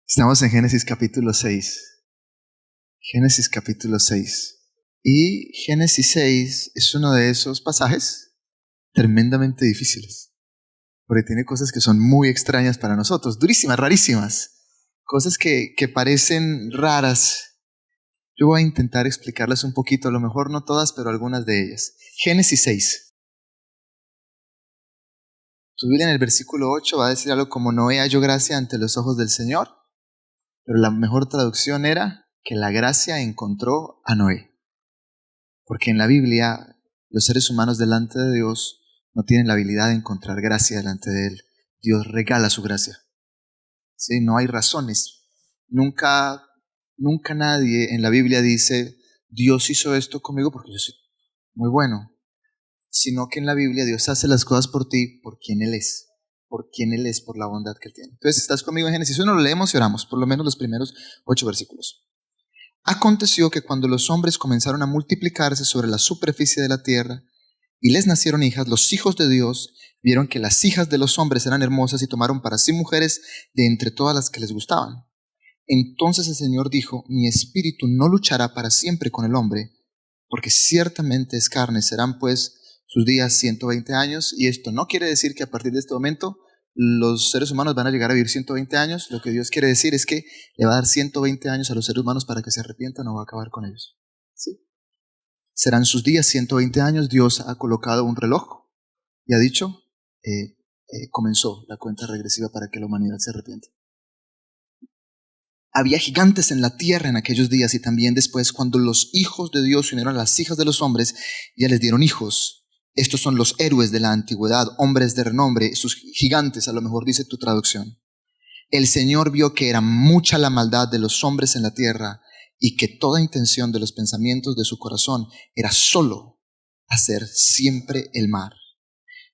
Estamos en Génesis capítulo 6. Génesis capítulo 6. Y Génesis 6 es uno de esos pasajes tremendamente difíciles, porque tiene cosas que son muy extrañas para nosotros, durísimas, rarísimas, cosas que parecen raras. Yo voy a intentar explicarlas un poquito, a lo mejor no todas, pero algunas de ellas. Génesis 6. Tu Biblia en el versículo 8 va a decir algo como: Noé halló gracia ante los ojos del Señor, pero la mejor traducción era que la gracia encontró a Noé. Porque en la Biblia los seres humanos delante de Dios no tienen la habilidad de encontrar gracia delante de Él. Dios regala su gracia. ¿Sí? No hay razones. Nunca nadie en la Biblia dice: Dios hizo esto conmigo porque yo soy muy bueno. Sino que en la Biblia Dios hace las cosas por ti, por quien Él es. Por quien Él es, por la bondad que Él tiene. Entonces, ¿estás conmigo en Génesis 1? Lo leemos y oramos, por lo menos los primeros 8 versículos. Aconteció que cuando los hombres comenzaron a multiplicarse sobre la superficie de la tierra y les nacieron hijas, los hijos de Dios vieron que las hijas de los hombres eran hermosas y tomaron para sí mujeres de entre todas las que les gustaban. Entonces el Señor dijo: mi espíritu no luchará para siempre con el hombre, porque ciertamente es carne, serán pues sus días 120 años, y esto no quiere decir que a partir de este momento los seres humanos van a llegar a vivir 120 años. Lo que Dios quiere decir es que le va a dar 120 años a los seres humanos para que se arrepientan, o va a acabar con ellos. ¿Sí? Serán sus días 120 años. Dios ha colocado un reloj y ha dicho, comenzó la cuenta regresiva para que la humanidad se arrepienta. Había gigantes en la tierra en aquellos días, y también después, cuando los hijos de Dios se unieron a las hijas de los hombres, ya les dieron hijos. Estos son los héroes de la antigüedad, hombres de renombre, sus gigantes, a lo mejor dice tu traducción. El Señor vio que era mucha la maldad de los hombres en la tierra, y que toda intención de los pensamientos de su corazón era solo hacer siempre el mal.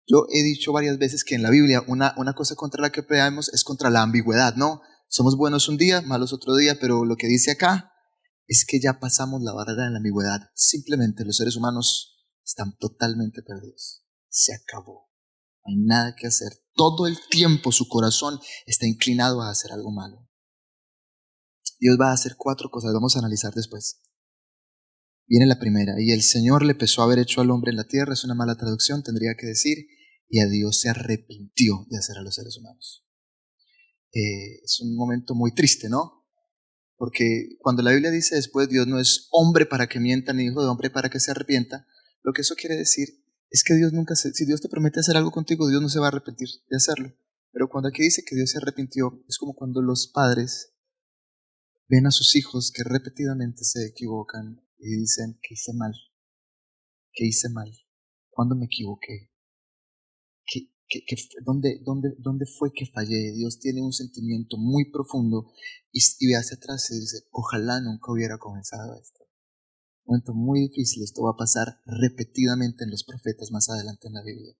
Yo he dicho varias veces que en la Biblia una cosa contra la que peleamos es contra la ambigüedad, ¿no? Somos buenos un día, malos otro día, pero lo que dice acá es que ya pasamos la barrera de la ambigüedad. Simplemente los seres humanos están totalmente perdidos. Se acabó. No hay nada que hacer. Todo el tiempo su corazón está inclinado a hacer algo malo. Dios va a hacer 4 cosas, vamos a analizar después. Viene la primera: y el Señor le pesó haber hecho al hombre en la tierra. Es una mala traducción, tendría que decir: y a Dios se arrepintió de hacer a los seres humanos. Es un momento muy triste, ¿no? Porque cuando la Biblia dice después: Dios no es hombre para que mienta, ni hijo de hombre para que se arrepienta, lo que eso quiere decir es que Dios nunca si Dios te promete hacer algo contigo, Dios no se va a arrepentir de hacerlo. Pero cuando aquí dice que Dios se arrepintió, es como cuando los padres ven a sus hijos que repetidamente se equivocan y dicen: ¿qué hice mal? ¿Qué hice mal? ¿Cuándo me equivoqué? ¿Dónde fue que fallé? Dios tiene un sentimiento muy profundo y ve hacia atrás y dice: ojalá nunca hubiera comenzado esto. Un momento muy difícil. Esto va a pasar repetidamente en los profetas más adelante en la Biblia.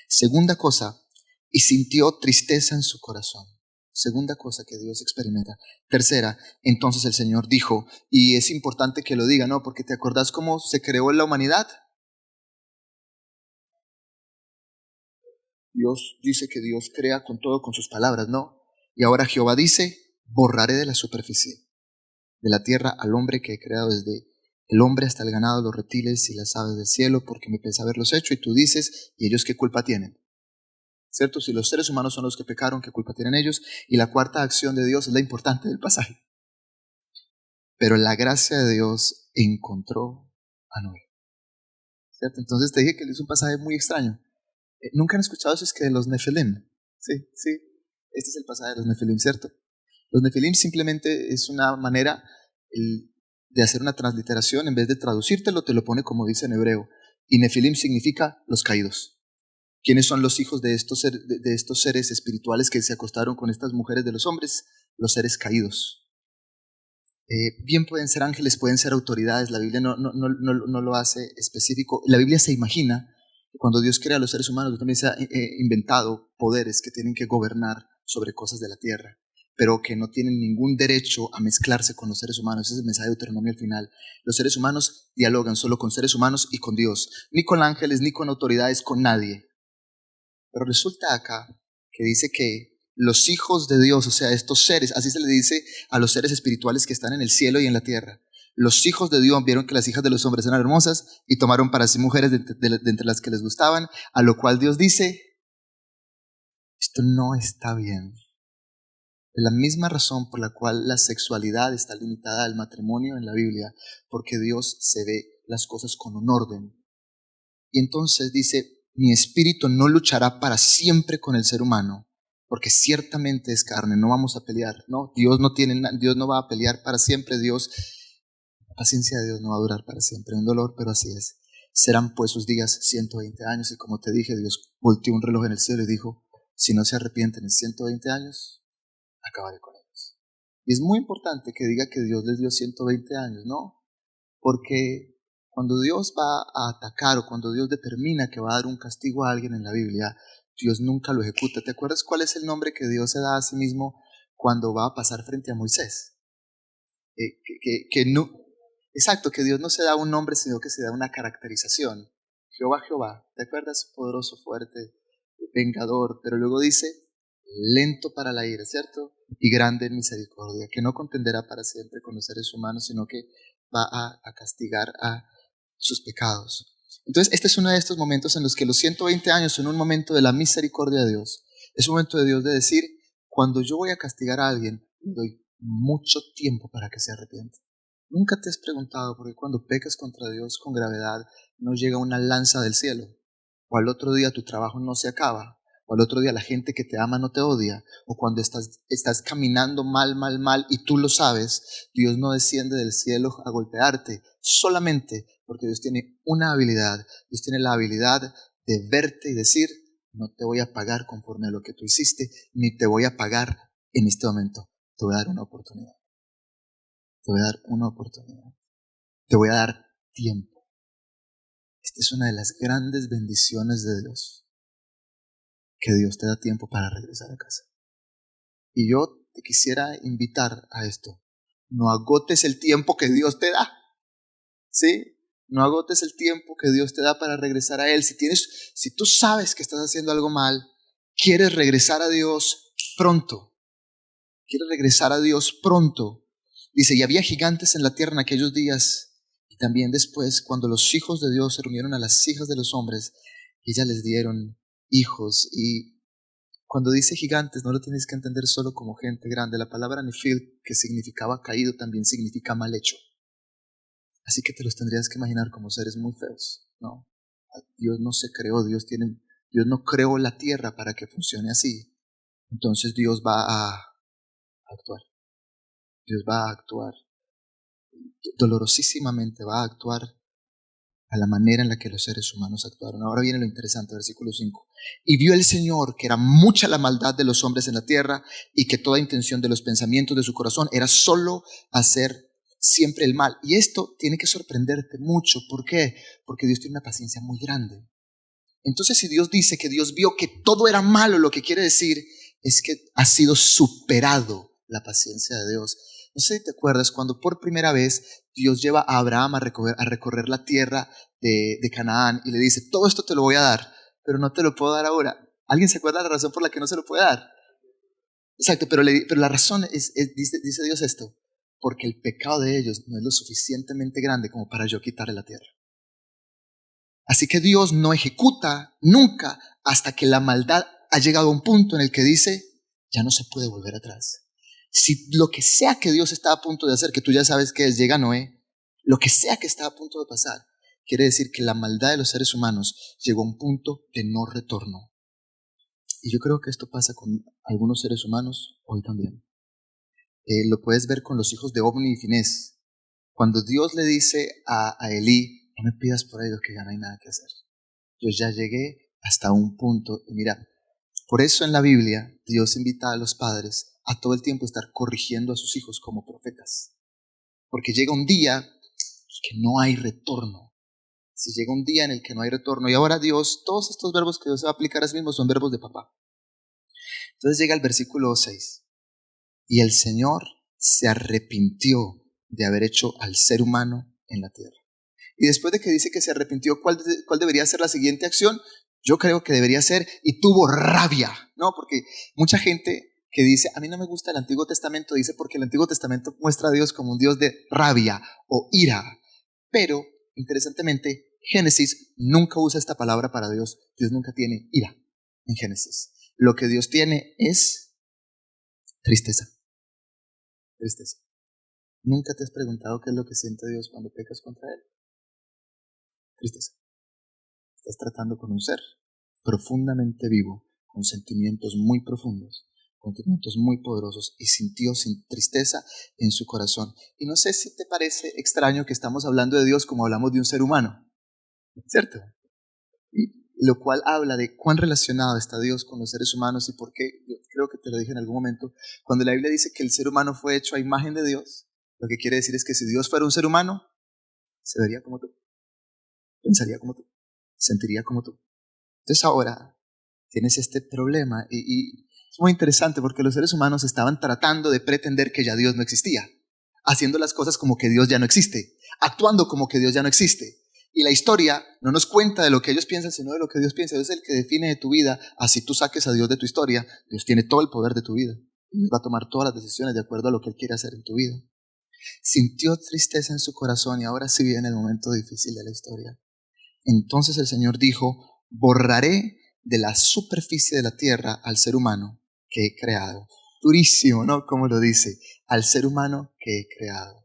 Segunda cosa: y sintió tristeza en su corazón. Segunda cosa que Dios experimenta. Tercera: entonces el Señor dijo, y es importante que lo diga, ¿no? Porque ¿te acordás cómo se creó la humanidad? Dios dice que Dios crea con todo, con sus palabras, ¿no? Y ahora Jehová dice: borraré de la superficie de la tierra al hombre que he creado, desde el hombre hasta el ganado, los reptiles y las aves del cielo, porque me pensé haberlos hecho. Y tú dices: ¿y ellos qué culpa tienen? ¿Cierto? Si los seres humanos son los que pecaron, ¿qué culpa tienen ellos? Y la cuarta acción de Dios es la importante del pasaje. Pero la gracia de Dios encontró a Noé. ¿Cierto? Entonces te dije que es un pasaje muy extraño. ¿Nunca han escuchado eso? Es que de los Nefelim. Sí. Este es el pasaje de los Nefelim, ¿cierto? Los Nefelim simplemente es una manera de hacer una transliteración. En vez de traducírtelo, te lo pone como dice en hebreo. Y Nefilim significa los caídos. ¿Quiénes son los hijos de estos seres espirituales que se acostaron con estas mujeres de los hombres? Los seres caídos. Bien pueden ser ángeles, pueden ser autoridades. La Biblia no lo hace específico. La Biblia se imagina que cuando Dios crea a los seres humanos, Dios también se ha inventado poderes que tienen que gobernar sobre cosas de la tierra, pero que no tienen ningún derecho a mezclarse con los seres humanos. Ese es el mensaje de Deuteronomio al final. Los seres humanos dialogan solo con seres humanos y con Dios, ni con ángeles, ni con autoridades, con nadie. Pero resulta acá que dice que los hijos de Dios, o sea, estos seres, así se le dice a los seres espirituales que están en el cielo y en la tierra. Los hijos de Dios vieron que las hijas de los hombres eran hermosas y tomaron para sí mujeres de entre las que les gustaban, a lo cual Dios dice, esto no está bien. De la misma razón por la cual la sexualidad está limitada al matrimonio en la Biblia, porque Dios se ve las cosas con un orden. Y entonces dice, mi espíritu no luchará para siempre con el ser humano, porque ciertamente es carne, no vamos a pelear, ¿no? Dios no va a pelear para siempre, la paciencia de Dios no va a durar para siempre, un dolor, pero así es. Serán pues sus días 120 años, y como te dije, Dios volteó un reloj en el cielo y dijo, si no se arrepienten en 120 años, acabaré con ellos. Y es muy importante que diga que Dios les dio 120 años, ¿no? Porque cuando Dios va a atacar o cuando Dios determina que va a dar un castigo a alguien en la Biblia, Dios nunca lo ejecuta. ¿Te acuerdas cuál es el nombre que Dios se da a sí mismo cuando va a pasar frente a Moisés? No, exacto, que Dios no se da un nombre, sino que se da una caracterización. Jehová, Jehová, ¿te acuerdas? Poderoso, fuerte, vengador, pero luego dice, lento para la ira, ¿cierto? Y grande en misericordia, que no contenderá para siempre con los seres humanos, sino que va a castigar a sus pecados. Entonces, este es uno de estos momentos en los que los 120 años son un momento de la misericordia de Dios. Es un momento de Dios de decir, cuando yo voy a castigar a alguien, le doy mucho tiempo para que se arrepienta. Nunca te has preguntado por qué cuando pecas contra Dios con gravedad no llega una lanza del cielo, o al otro día tu trabajo no se acaba, o al otro día la gente que te ama no te odia, o cuando estás caminando mal y tú lo sabes, Dios no desciende del cielo a golpearte, solamente porque Dios tiene una habilidad, Dios tiene la habilidad de verte y decir, no te voy a pagar conforme a lo que tú hiciste, ni te voy a pagar en este momento, te voy a dar una oportunidad, te voy a dar una oportunidad, te voy a dar tiempo. Esta es una de las grandes bendiciones de Dios, que Dios te da tiempo para regresar a casa. Y yo te quisiera invitar a esto. No agotes el tiempo que Dios te da. ¿Sí? No agotes el tiempo que Dios te da para regresar a Él. Si tú sabes que estás haciendo algo mal, quieres regresar a Dios pronto. Quieres regresar a Dios pronto. Dice, y había gigantes en la tierra en aquellos días, y también después, cuando los hijos de Dios se reunieron a las hijas de los hombres, ellas les dieron hijos. Y cuando dice gigantes, no lo tienes que entender solo como gente grande. La palabra nefil, que significaba caído, también significa mal hecho. Así que te los tendrías que imaginar como seres muy feos, ¿no? Dios no se creó, Dios no creó la tierra para que funcione así. Entonces Dios va a actuar. Dios va a actuar. Dolorosísimamente va a actuar a la manera en la que los seres humanos actuaron. Ahora viene lo interesante, versículo 5. Y vio el Señor que era mucha la maldad de los hombres en la tierra y que toda intención de los pensamientos de su corazón era solo hacer siempre el mal. Y esto tiene que sorprenderte mucho. ¿Por qué? Porque Dios tiene una paciencia muy grande. Entonces, si Dios dice que Dios vio que todo era malo, lo que quiere decir es que ha sido superado la paciencia de Dios. No sé si te acuerdas cuando por primera vez Dios lleva a Abraham a recorrer la tierra de Canaán y le dice, todo esto te lo voy a dar, pero no te lo puedo dar ahora. ¿Alguien se acuerda de la razón por la que no se lo puede dar? Exacto, pero la razón dice Dios esto, porque el pecado de ellos no es lo suficientemente grande como para yo quitarle la tierra. Así que Dios no ejecuta nunca hasta que la maldad ha llegado a un punto en el que dice, ya no se puede volver atrás. Si lo que sea que Dios está a punto de hacer, que tú ya sabes que es, llega Noé, lo que sea que está a punto de pasar, quiere decir que la maldad de los seres humanos llegó a un punto de no retorno. Y yo creo que esto pasa con algunos seres humanos hoy también. Lo puedes ver con los hijos de Ofni y Finés. Cuando Dios le dice a Elí, no me pidas por ellos que ya no hay nada que hacer. Yo ya llegué hasta un punto. Y mira, por eso en la Biblia Dios invita a los padres a todo el tiempo estar corrigiendo a sus hijos como profetas. Porque llega un día que no hay retorno. Si llega un día en el que no hay retorno, y ahora Dios, todos estos verbos que Dios va a aplicar a sí mismo son verbos de papá. Entonces llega el versículo 6. Y el Señor se arrepintió de haber hecho al ser humano en la tierra. Y después de que dice que se arrepintió, ¿cuál debería ser la siguiente acción? Yo creo que debería ser, y tuvo rabia, No, porque mucha gente que dice, a mí no me gusta el Antiguo Testamento, dice porque el Antiguo Testamento muestra a Dios como un Dios de rabia o ira. Pero, interesantemente, Génesis nunca usa esta palabra para Dios. Dios nunca tiene ira en Génesis. Lo que Dios tiene es tristeza. Tristeza. ¿Nunca te has preguntado qué es lo que siente Dios cuando pecas contra Él? Tristeza. Estás tratando con un ser profundamente vivo, con sentimientos muy profundos, con sentimientos muy poderosos, y sintió tristeza en su corazón. Y no sé si te parece extraño que estamos hablando de Dios como hablamos de un ser humano, ¿cierto? Y lo cual habla de cuán relacionado está Dios con los seres humanos y por qué. Yo creo que te lo dije en algún momento, cuando la Biblia dice que el ser humano fue hecho a imagen de Dios, lo que quiere decir es que si Dios fuera un ser humano, se vería como tú, pensaría como tú, sentiría como tú. Entonces ahora tienes este problema y es muy interesante porque los seres humanos estaban tratando de pretender que ya Dios no existía, haciendo las cosas como que Dios ya no existe, actuando como que Dios ya no existe. Y la historia no nos cuenta de lo que ellos piensan, sino de lo que Dios piensa. Dios es el que define de tu vida. Así tú saques a Dios de tu historia, Dios tiene todo el poder de tu vida. Dios va a tomar todas las decisiones de acuerdo a lo que Él quiere hacer en tu vida. Sintió tristeza en su corazón y ahora sí viene el momento difícil de la historia. Entonces el Señor dijo, borraré de la superficie de la tierra al ser humano que he creado. Durísimo, ¿no? Como lo dice, al ser humano que he creado.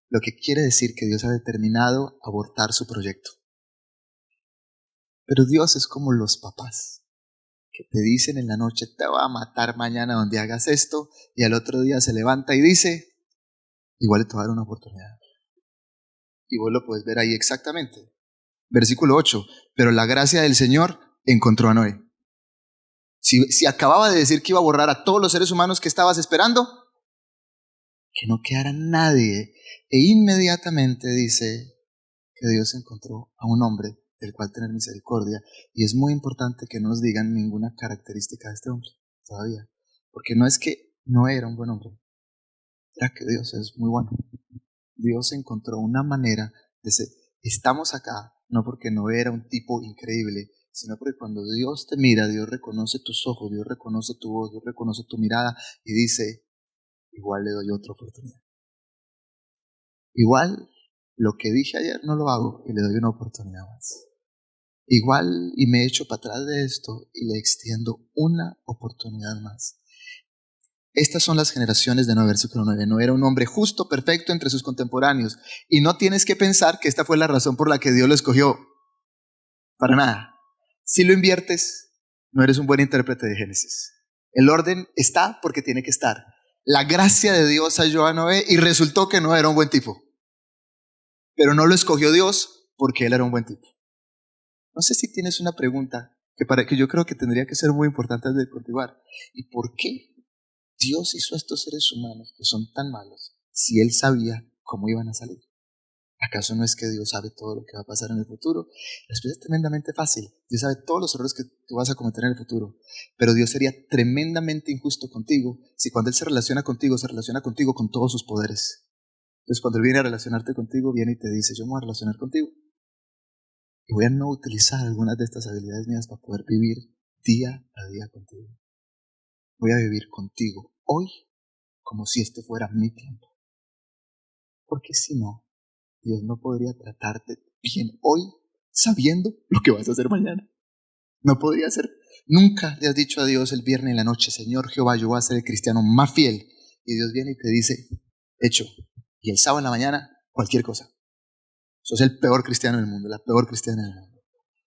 Lo que quiere decir que Dios ha determinado abortar su proyecto. Pero Dios es como los papás, que te dicen en la noche, te va a matar mañana donde hagas esto, y al otro día se levanta y dice, igual te va a dar una oportunidad. Y vos lo puedes ver ahí exactamente. Versículo 8, pero la gracia del Señor encontró a Noé. Si acababa de decir que iba a borrar a todos los seres humanos que estabas esperando, que no quedara nadie. E inmediatamente dice que Dios encontró a un hombre del cual tener misericordia. Y es muy importante que no nos digan ninguna característica de este hombre todavía. Porque no es que no era un buen hombre, era que Dios es muy bueno. Dios encontró una manera de ser. Estamos acá no porque no era un tipo increíble, sino porque cuando Dios te mira, Dios reconoce tus ojos, Dios reconoce tu voz, Dios reconoce tu mirada y dice, igual le doy otra oportunidad. Igual lo que dije ayer no lo hago y le doy una oportunidad más. Igual y me echo para atrás de esto y le extiendo una oportunidad más. Estas son las generaciones de Noé, versículo 9. No era un hombre justo, perfecto entre sus contemporáneos. Y no tienes que pensar que esta fue la razón por la que Dios lo escogió. Para nada. Si lo inviertes, no eres un buen intérprete de Génesis. El orden está porque tiene que estar. La gracia de Dios halló a Noé y resultó que no era un buen tipo. Pero no lo escogió Dios porque él era un buen tipo. No sé si tienes una pregunta que yo creo que tendría que ser muy importante antes de continuar. ¿Y por qué Dios hizo a estos seres humanos que son tan malos si Él sabía cómo iban a salir? ¿Acaso no es que Dios sabe todo lo que va a pasar en el futuro? La respuesta es tremendamente fácil. Dios sabe todos los errores que tú vas a cometer en el futuro. Pero Dios sería tremendamente injusto contigo si cuando Él se relaciona contigo con todos sus poderes. Entonces cuando Él viene a relacionarte contigo, viene y te dice, yo me voy a relacionar contigo. Y voy a no utilizar algunas de estas habilidades mías para poder vivir día a día contigo. Voy a vivir contigo hoy como si este fuera mi tiempo. Porque si no, Dios no podría tratarte bien hoy sabiendo lo que vas a hacer mañana. No podría ser. Nunca le has dicho a Dios el viernes en la noche, Señor Jehová, yo voy a ser el cristiano más fiel. Y Dios viene y te dice, hecho. Y el sábado en la mañana, cualquier cosa. Sos el peor cristiano del mundo, la peor cristiana del mundo.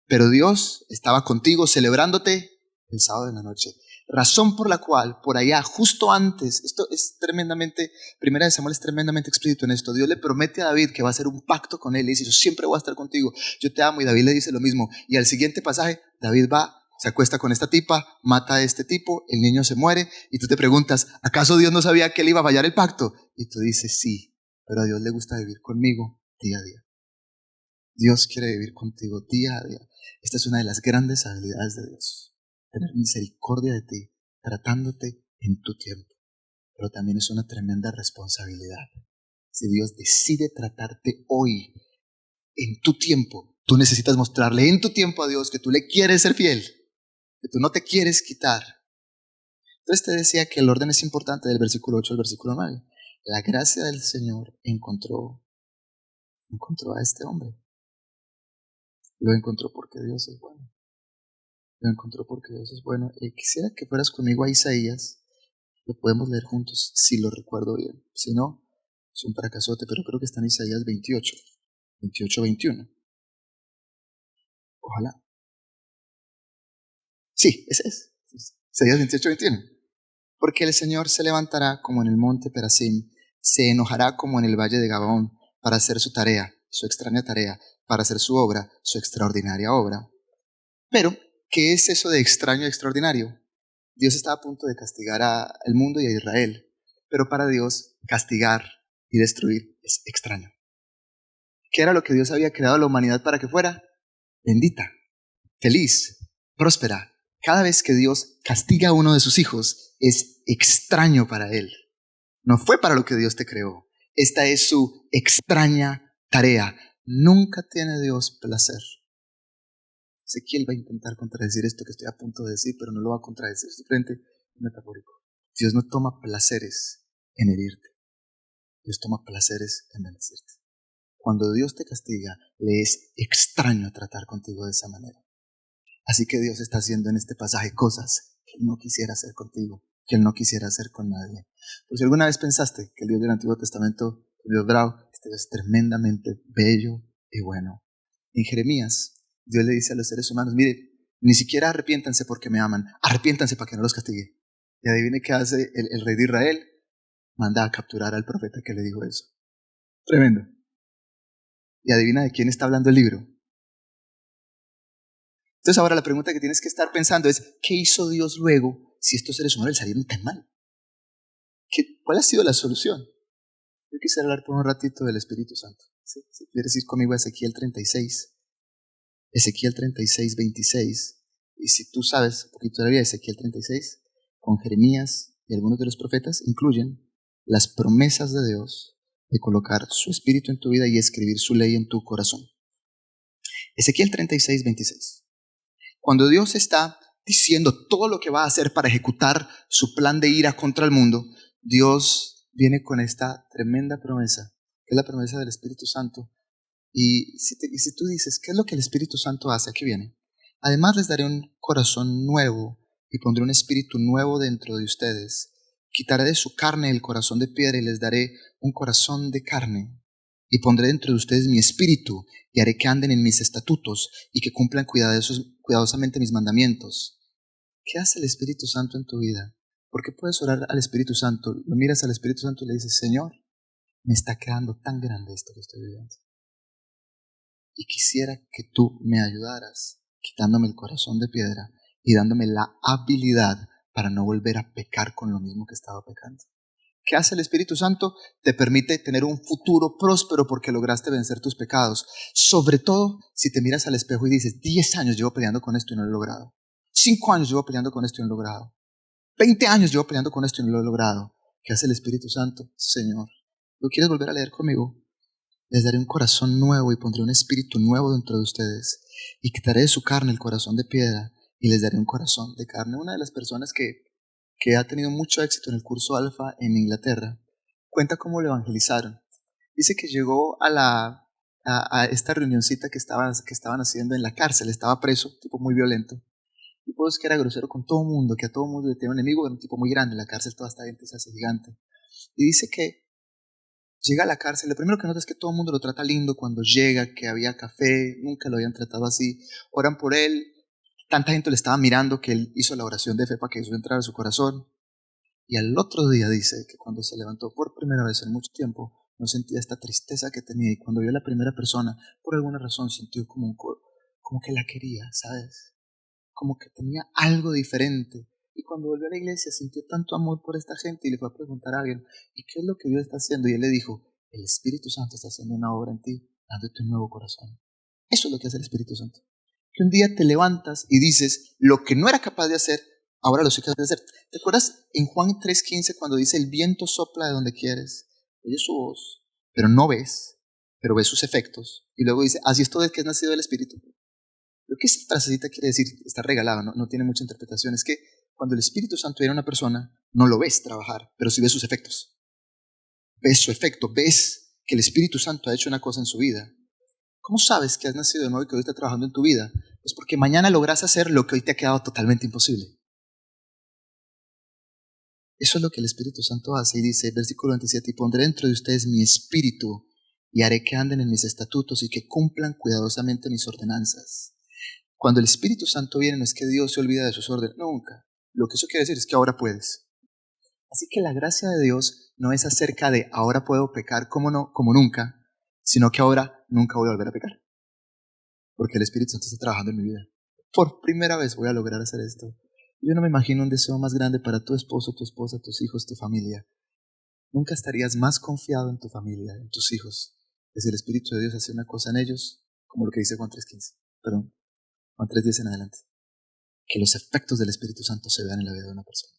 Pero Dios estaba contigo celebrándote el sábado en la noche. Razón por la cual, por allá, justo antes, esto es tremendamente, Primera de Samuel es tremendamente explícito en esto. Dios le promete a David que va a hacer un pacto con él. Le dice, yo siempre voy a estar contigo, yo te amo. Y David le dice lo mismo. Y al siguiente pasaje, David va, se acuesta con esta tipa, mata a este tipo, el niño se muere. Y tú te preguntas, ¿acaso Dios no sabía que él iba a fallar el pacto? Y tú dices, sí, pero a Dios le gusta vivir conmigo día a día. Dios quiere vivir contigo día a día. Esta es una de las grandes habilidades de Dios. Tener misericordia de ti, tratándote en tu tiempo. Pero también es una tremenda responsabilidad. Si Dios decide tratarte hoy, en tu tiempo, tú necesitas mostrarle en tu tiempo a Dios que tú le quieres ser fiel, que tú no te quieres quitar Entonces te decía que el orden es importante del versículo 8 al versículo 9. La gracia del Señor encontró a este hombre. Lo encontró porque Dios es bueno. Lo encontró porque Dios es bueno. Y quisiera que fueras conmigo a Isaías. Lo podemos leer juntos, si lo recuerdo bien. Si no, es un fracasote, pero creo que está en Isaías 28, 21. Ojalá. Sí, ese es. Isaías 28, 21. Porque el Señor se levantará como en el monte Perasim, se enojará como en el valle de Gabaón, para hacer su tarea, su extraña tarea, para hacer su obra, su extraordinaria obra. Pero, ¿qué es eso de extraño y extraordinario? Dios está a punto de castigar al mundo y a Israel, pero para Dios castigar y destruir es extraño. ¿Qué era lo que Dios había creado a la humanidad para que fuera? Bendita, feliz, próspera. Cada vez que Dios castiga a uno de sus hijos es extraño para él. No fue para lo que Dios te creó. Esta es su extraña tarea. Nunca tiene Dios placer. Ezequiel va a intentar contradecir esto que estoy a punto de decir, pero no lo va a contradecir. Simplemente metafórico. Dios no toma placeres en herirte. Dios toma placeres en bendecirte. Cuando Dios te castiga, le es extraño tratar contigo de esa manera. Así que Dios está haciendo en este pasaje cosas que Él no quisiera hacer contigo, que Él no quisiera hacer con nadie. Por si alguna vez pensaste que el Dios del Antiguo Testamento, el Dios bravo, este Dios es tremendamente bello y bueno. En Jeremías, Dios le dice a los seres humanos, mire, ni siquiera arrepiéntanse porque me aman, arrepiéntanse para que no los castigue. Y adivine qué hace el rey de Israel, manda a capturar al profeta que le dijo eso. Tremendo. Y adivina de quién está hablando el libro. Entonces ahora la pregunta que tienes que estar pensando es, ¿qué hizo Dios luego si estos seres humanos le salieron tan mal? ¿Cuál ha sido la solución? Yo quisiera hablar por un ratito del Espíritu Santo. Si quieres ir conmigo a Ezequiel 36. Ezequiel 36, 26. Y si tú sabes un poquito de la vida de Ezequiel 36, con Jeremías y algunos de los profetas incluyen las promesas de Dios de colocar su Espíritu en tu vida y escribir su ley en tu corazón. Ezequiel 36, 26. Cuando Dios está diciendo todo lo que va a hacer para ejecutar su plan de ira contra el mundo, Dios viene con esta tremenda promesa, que es la promesa del Espíritu Santo. Y si tú dices, ¿qué es lo que el Espíritu Santo hace? Aquí viene. Además les daré un corazón nuevo y pondré un espíritu nuevo dentro de ustedes. Quitaré de su carne el corazón de piedra y les daré un corazón de carne. Y pondré dentro de ustedes mi espíritu y haré que anden en mis estatutos y que cumplan cuidadosamente mis mandamientos. ¿Qué hace el Espíritu Santo en tu vida? ¿Por qué puedes orar al Espíritu Santo? Lo miras al Espíritu Santo y le dices, Señor, me está quedando tan grande esto que estoy viviendo. Y quisiera que tú me ayudaras, quitándome el corazón de piedra y dándome la habilidad para no volver a pecar con lo mismo que estaba pecando. ¿Qué hace el Espíritu Santo? Te permite tener un futuro próspero porque lograste vencer tus pecados. Sobre todo si te miras al espejo y dices, 10 años llevo peleando con esto y no lo he logrado. 5 años llevo peleando con esto y no lo he logrado. 20 años llevo peleando con esto y no lo he logrado. ¿Qué hace el Espíritu Santo? Señor, ¿lo quieres volver a leer conmigo? Les daré un corazón nuevo y pondré un espíritu nuevo dentro de ustedes. Y quitaré de su carne el corazón de piedra y les daré un corazón de carne. Una de las personas que ha tenido mucho éxito en el curso Alfa en Inglaterra, cuenta cómo lo evangelizaron. Dice que llegó a esta reunioncita que estaban haciendo en la cárcel. Estaba preso, un tipo muy violento. Un tipo que era grosero con todo el mundo, que a todo el mundo le tenía un enemigo, era un tipo muy grande. En la cárcel toda esta gente se hace gigante. Y dice que llega a la cárcel, lo primero que nota es que todo el mundo lo trata lindo cuando llega, que había café, nunca lo habían tratado así. Oran por él, tanta gente le estaba mirando que él hizo la oración de fe para que Jesús entrara a su corazón. Y al otro día dice que cuando se levantó por primera vez en mucho tiempo, no sentía esta tristeza que tenía. Y cuando vio a la primera persona, por alguna razón sintió como que la quería, ¿sabes? Como que tenía algo diferente. Y cuando volvió a la iglesia sintió tanto amor por esta gente y le fue a preguntar a alguien, ¿y qué es lo que Dios está haciendo? Y él le dijo, el Espíritu Santo está haciendo una obra en ti, dándote un nuevo corazón. Eso es lo que hace el Espíritu Santo. Que un día te levantas y dices, lo que no era capaz de hacer, ahora lo soy capaz de hacer. ¿Te acuerdas en Juan 3:15 cuando dice, el viento sopla de donde quieres, oyes su voz, pero no ves, pero ves sus efectos? Y luego dice, así es todo el que es nacido del Espíritu. Lo que esa frasecita quiere decir, está regalado, no tiene mucha interpretación, es que Cuando el Espíritu Santo viene a una persona, no lo ves trabajar, pero sí ves sus efectos. Ves su efecto, ves que el Espíritu Santo ha hecho una cosa en su vida. ¿Cómo sabes que has nacido de nuevo y que hoy está trabajando en tu vida? Pues porque mañana logras hacer lo que hoy te ha quedado totalmente imposible. Eso es lo que el Espíritu Santo hace y dice, versículo 27, y pondré dentro de ustedes mi espíritu y haré que anden en mis estatutos y que cumplan cuidadosamente mis ordenanzas. Cuando el Espíritu Santo viene, no es que Dios se olvida de sus órdenes, nunca. Lo que eso quiere decir es que ahora puedes. Así que la gracia de Dios no es acerca de ahora puedo pecar como nunca, sino que ahora nunca voy a volver a pecar. Porque el Espíritu Santo está trabajando en mi vida. Por primera vez voy a lograr hacer esto. Yo no me imagino un deseo más grande para tu esposo, tu esposa, tus hijos, tu familia. Nunca estarías más confiado en tu familia, en tus hijos, que si el Espíritu de Dios hace una cosa en ellos, como lo que dice Juan 3:15, perdón, Juan 3:10 en adelante. Que los efectos del Espíritu Santo se vean en la vida de una persona.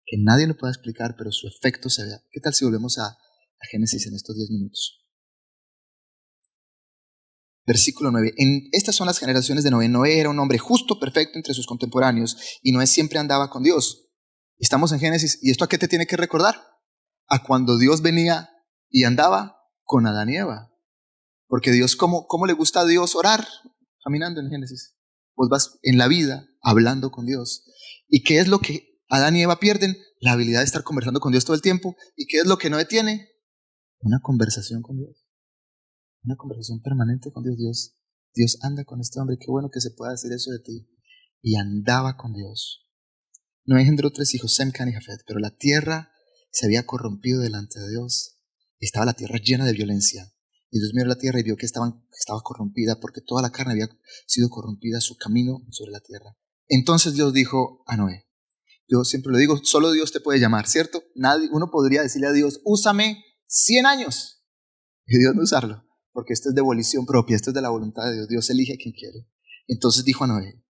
Que nadie lo pueda explicar, pero su efecto se vea. ¿Qué tal si volvemos a Génesis en estos 10 minutos? Versículo 9. Estas son las generaciones de Noé. Noé era un hombre justo, perfecto entre sus contemporáneos, y Noé siempre andaba con Dios. Estamos en Génesis, ¿y esto a qué te tiene que recordar? A cuando Dios venía y andaba con Adán y Eva. Porque Dios, ¿cómo le gusta a Dios orar? Caminando en Génesis. Pues vas en la vida hablando con Dios. ¿Y qué es lo que Adán y Eva pierden? La habilidad de estar conversando con Dios todo el tiempo. ¿Y qué es lo que Noé tiene? Una conversación con Dios. Una conversación permanente con Dios. Dios anda con este hombre. Qué bueno que se pueda decir eso de ti. Y andaba con Dios. Noé engendró 3 hijos, Sem, Cam y Jafet. Pero la tierra se había corrompido delante de Dios. Estaba la tierra llena de violencia. Y Dios miró la tierra y vio que estaba corrompida, porque toda la carne había sido corrompida su camino sobre la tierra. Entonces Dios dijo a Noé, yo siempre lo digo, solo Dios te puede llamar, ¿cierto? Uno podría decirle a Dios, úsame 100 años. Y Dios no usarlo, porque esto es de volición propia, esto es de la voluntad de Dios. Dios elige a quien quiere. Entonces dijo a Noé,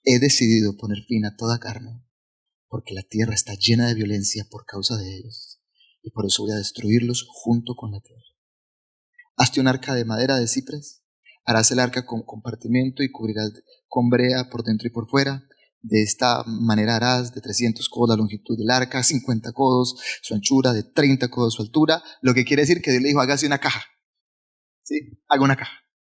he decidido poner fin a toda carne, porque la tierra está llena de violencia por causa de ellos, y por eso voy a destruirlos junto con la tierra. Hazte un arca de madera de ciprés, harás el arca con compartimento y cubrirás con brea por dentro y por fuera. De esta manera harás de 300 codos la longitud del arca, 50 codos su anchura, de 30 codos su altura, lo que quiere decir que Dios le dijo, hágase una caja. ¿Sí? Haga una caja.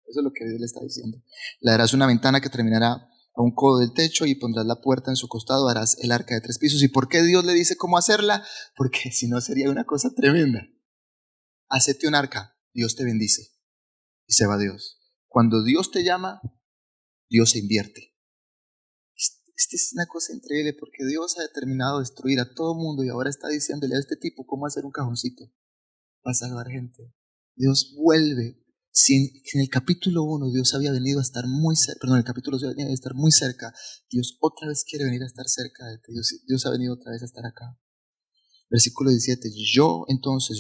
Eso es lo que Dios le está diciendo. Le harás una ventana que terminará a un codo del techo y pondrás la puerta en su costado, harás el arca de 3 pisos. ¿Y por qué Dios le dice cómo hacerla? Porque si no sería una cosa tremenda. Hacete un arca, Dios te bendice y se va Dios. Cuando Dios te llama, Dios se invierte. Esta es una cosa increíble porque Dios ha determinado destruir a todo mundo y ahora está diciéndole a este tipo cómo hacer un cajoncito para salvar gente. Dios vuelve. Si en el capítulo 1 Dios había venido a estar muy cerca, perdón, en el capítulo 2 había venido a estar muy cerca, Dios otra vez quiere venir a estar cerca de ti. Dios ha venido otra vez a estar acá. Versículo 17,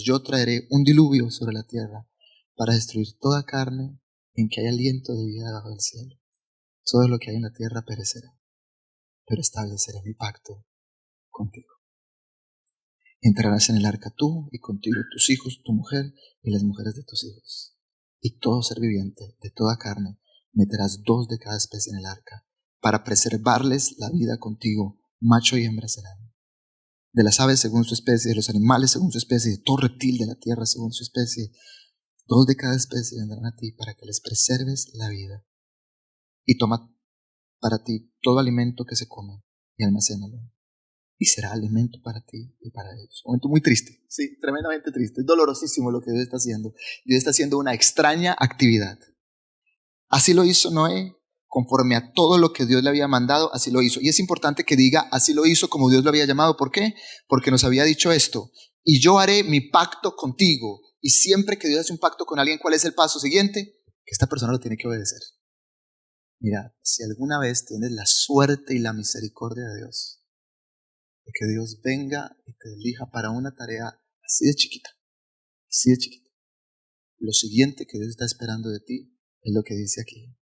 yo traeré un diluvio sobre la tierra para destruir toda carne en que haya aliento de vida debajo del cielo. Todo lo que hay en la tierra perecerá, pero estableceré mi pacto contigo. Entrarás en el arca tú y contigo tus hijos, tu mujer y las mujeres de tus hijos. Y todo ser viviente de toda carne meterás 2 de cada especie en el arca, para preservarles la vida contigo, macho y hembra serán. De las aves según su especie, de los animales según su especie, de todo reptil de la tierra según su especie, 2 de cada especie vendrán a ti para que les preserves la vida. Y toma para ti todo alimento que se come y almacénalo. Y será alimento para ti y para ellos. Un momento muy triste, sí, tremendamente triste. Es dolorosísimo lo que Dios está haciendo. Dios está haciendo una extraña actividad. Así lo hizo Noé, conforme a todo lo que Dios le había mandado, así lo hizo. Y es importante que diga, así lo hizo como Dios lo había llamado. ¿Por qué? Porque nos había dicho esto, y yo haré mi pacto contigo. Y siempre que Dios hace un pacto con alguien, ¿cuál es el paso siguiente? Que esta persona lo tiene que obedecer. Mira, si alguna vez tienes la suerte y la misericordia de Dios, de que Dios venga y te elija para una tarea así de chiquita, lo siguiente que Dios está esperando de ti es lo que dice aquí.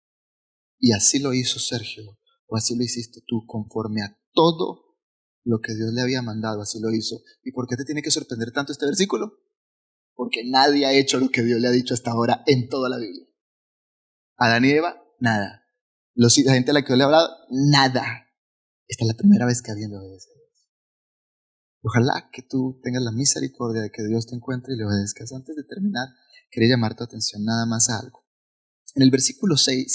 Y así lo hizo Sergio, o así lo hiciste tú, conforme a todo lo que Dios le había mandado, así lo hizo. ¿Y por qué te tiene que sorprender tanto este versículo? Porque nadie ha hecho lo que Dios le ha dicho hasta ahora en toda la Biblia. Adán y Eva, nada. La gente a la que Dios le ha hablado, nada. Esta es la primera vez que alguien le obedece. Ojalá que tú tengas la misericordia de que Dios te encuentre y le obedezcas. Antes de terminar, quería llamar tu atención nada más a algo. En el versículo 7,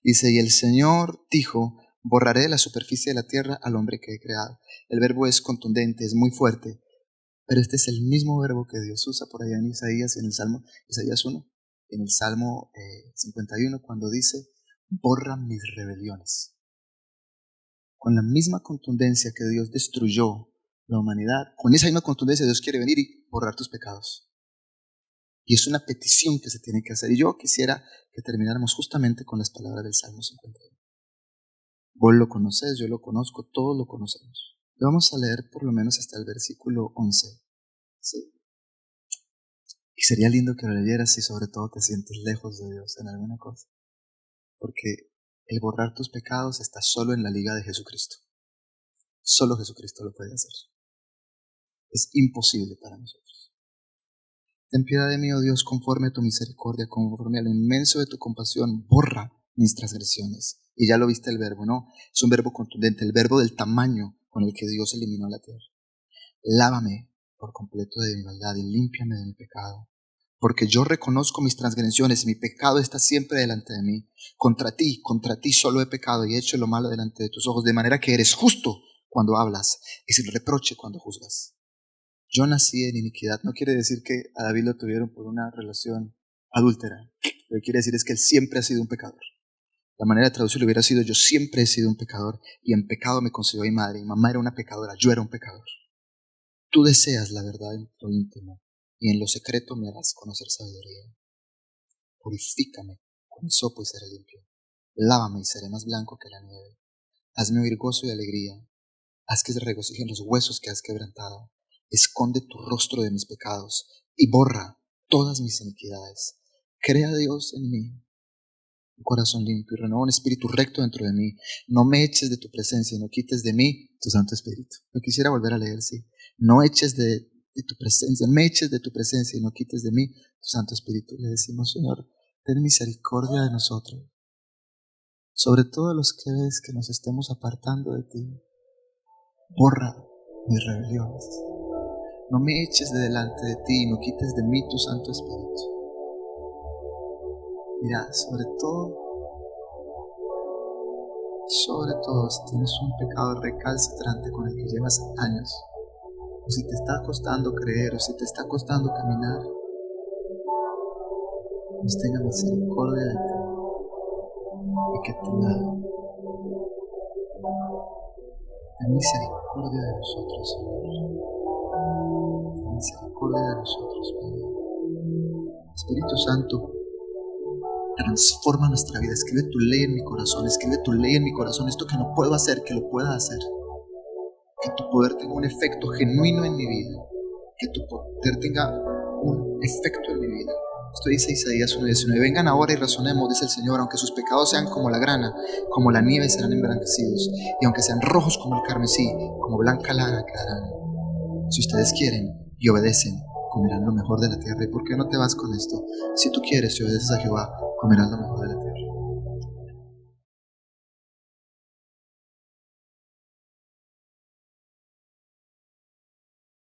dice, y el Señor dijo, borraré de la superficie de la tierra al hombre que he creado. El verbo es contundente, es muy fuerte, pero este es el mismo verbo que Dios usa por allá en Isaías, en el Salmo, Isaías 1, en el Salmo 51, cuando dice, borra mis rebeliones. Con la misma contundencia que Dios destruyó la humanidad, con esa misma contundencia Dios quiere venir y borrar tus pecados. Y es una petición que se tiene que hacer. Y yo quisiera que termináramos justamente con las palabras del Salmo 51. Vos lo conocés, yo lo conozco, todos lo conocemos. Lo vamos a leer por lo menos hasta el versículo 11. ¿Sí? Y sería lindo que lo leyeras si sobre todo te sientes lejos de Dios en alguna cosa. Porque el borrar tus pecados está solo en la liga de Jesucristo. Solo Jesucristo lo puede hacer. Es imposible para nosotros. Ten piedad de mí, oh Dios, conforme a tu misericordia, conforme a lo inmenso de tu compasión, borra mis transgresiones. Y ya lo viste el verbo, ¿no? Es un verbo contundente, el verbo del tamaño con el que Dios eliminó la tierra. Lávame por completo de mi maldad y límpiame de mi pecado. Porque yo reconozco mis transgresiones y mi pecado está siempre delante de mí. Contra ti solo he pecado y he hecho lo malo delante de tus ojos, de manera que eres justo cuando hablas y sin reproche cuando juzgas. Yo nací en iniquidad. No quiere decir que a David lo tuvieron por una relación adúltera. Lo que quiere decir es que él siempre ha sido un pecador. La manera de traducirlo hubiera sido, yo siempre he sido un pecador y en pecado me concibió mi madre. Mi mamá era una pecadora, yo era un pecador. Tú deseas la verdad en lo íntimo y en lo secreto me harás conocer sabiduría. Purifícame con hisopo y seré limpio. Lávame y seré más blanco que la nieve. Hazme oír gozo y alegría. Haz que se regocijen los huesos que has quebrantado. Esconde tu rostro de mis pecados y borra todas mis iniquidades. Crea Dios en mí un corazón limpio y renueva un espíritu recto dentro de mí. No me eches de tu presencia y no quites de mí tu Santo Espíritu. Lo quisiera volver a leer, sí. No eches de tu presencia, me eches de tu presencia y no quites de mí tu Santo Espíritu. Le decimos, Señor, ten misericordia de nosotros, sobre todo los que ves que nos estemos apartando de ti. Borra mis rebeliones. No me eches de delante de ti y no quites de mí tu Santo Espíritu. Mira, sobre todo, si tienes un pecado recalcitrante con el que llevas años, o si te está costando creer, o si te está costando caminar, Dios tenga misericordia de ti y que te lave. Ten misericordia de nosotros, Señor. Ten misericordia de nosotros, Padre. Espíritu Santo, transforma nuestra vida. Escribe tu ley en mi corazón. Escribe tu ley en mi corazón. Esto que no puedo hacer, que lo pueda hacer. Que tu poder tenga un efecto genuino en mi vida. Que tu poder tenga un efecto en mi vida. Esto dice Isaías 1:19. Vengan ahora y razonemos, dice el Señor, aunque sus pecados sean como la grana, como la nieve serán emblanquecidos, y aunque sean rojos como el carmesí, como blanca lana quedarán. Si ustedes quieren y obedecen, comerán lo mejor de la tierra. ¿Y por qué no te vas con esto? Si tú quieres y obedeces a Jehová, comerás lo mejor de la tierra.